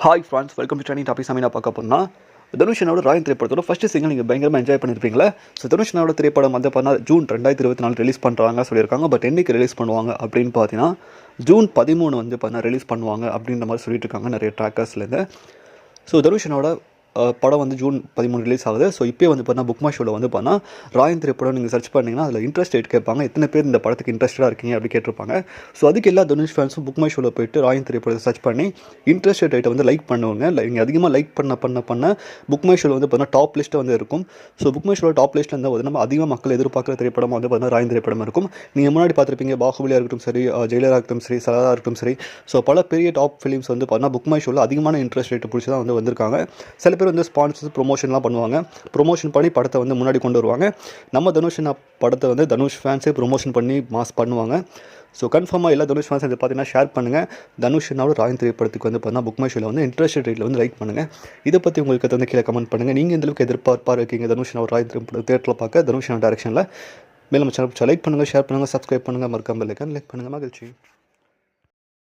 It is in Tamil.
Hi friends, welcome to trending topics. நான் பார்க்க போனால் தனுஷனோட ராயன் திரைப்படத்தோட ஃபஸ்ட்டு சிங்கிள் நீங்கள் பயங்கரமாக என்ஜாய் பண்ணியிருப்பீங்களா? ஸோ தனுஷனோட திரைப்படம் வந்து பார்த்தா ஜூன் 2024 ரிலீஸ் பண்ணுறாங்க சொல்லியிருக்காங்க. பட் என்றைக்கு ரிலீஸ் பண்ணுவாங்க அப்படின்னு பார்த்தீங்கன்னா ஜூன் 13 வந்து பார்த்தா ரிலீஸ் பண்ணுவாங்க அப்படின்ற மாதிரி சொல்லிட்டு இருக்காங்க நிறைய ட்ராக்கர்ஸ்லேருந்து. ஸோ தனுஷனோட படம் வந்து ஜூன் 13 ரிலீஸ் ஆகுது. ஸோ இப்போ வந்து பார்த்தா புக் மை ஷோவில் வந்து பார்த்தா ராயன் திரைப்படம் நீங்கள் சர்ச் பண்ணிங்கன்னா அதில் இன்ட்ரெஸ்ட் ரேட் கேட்பாங்க. எத்தனை பேர் இந்த படத்துக்கு இன்ட்ரெஸ்ட்டாக இருக்கீங்க அப்படி கேட்டிருப்பாங்க. ஸோ அதுக்கு எல்லா தனுஷ் ஃபேன்ஸும் புக் மை ஷோவில் போய்ட்டு ராயன் திரைப்படத்தை சர்ச் பண்ணி இன்ட்ரெஸ்ட் ரேட்டை வந்து லைக் பண்ணுவாங்க. நீங்கள் அதிகமாக லைக் பண்ண புக் மை ஷோவில் வந்து பார்த்தா டாப் லிஸ்ட்டு வந்து இருக்கும். ஸோ புக் மை ஷோவில் டாப் லிஸ்ட்டில் வந்து நம்ம அதிகமாக மக்கள் எதிர்பார்க்குற திரைப்படமாக வந்து பார்த்தா ராயன் திரைப்படம் இருக்கும். நீங்கள் முன்னாடி பார்த்துருப்பீங்க, பாகுபலியாக இருக்கட்டும் சரி, ஜெயிலராக இருக்கட்டும் சரி, சலாராக இருக்கட்டும் சரி. ஸோ பல பெரிய டாப் ஃபிலிம்ஸ் வந்து பார்த்தா புக் மை ஷோவில் அதிகமான இன்ட்ரெஸ்ட் ரேட்டு பிடிச்சி தான் வந்து வந்திருக்காங்க. சில பேர் வந்து ஸ்பான்சர்ஸ் ப்ரொமோஷன்லாம் பண்ணுவாங்க. ப்ரொமோஷன் பண்ணி படத்தை வந்து முன்னாடி கொண்டு வருவாங்க. நம்ம தனுஷ் படத்தை வந்து தனுஷ் ஃபேன்ஸே ப்ரொமோஷன் பண்ணி மாஸ் பண்ணுவாங்க. ஸோ கன்ஃபார்மாக எல்லா தனுஷ் ஃபேன்ஸ் இதை பார்த்தீங்கன்னா ஷேர் பண்ணுங்கள். தனுஷனோட ராயன் திரைப்படத்துக்கு வந்து பார்த்தா புக் மை ஷோவில் வந்து இன்ட்ரெஸ்ட் ரேட்டில் வந்து லைக் பண்ணுங்கள். இதை பற்றி உங்களுக்கு வந்து கீழே கமெண்ட் பண்ணுங்கள். நீங்கள் எந்தளவுக்கு எதிர்பார்ப்பாக இருக்கீங்க தனுஷனோட ராயன் திரைப்படம் தேட்டரில் பார்க்க, தனுஷனோட டேரக்ஷனில். மேலும் சேனல் லைக் பண்ணுங்கள், ஷேர் பண்ணுங்கள், சப்ஸ்கிரைப் பண்ணுங்கள், மறக்காம பெல் ஐகான் லைக் பண்ணுங்கள். மகிழ்ச்சி.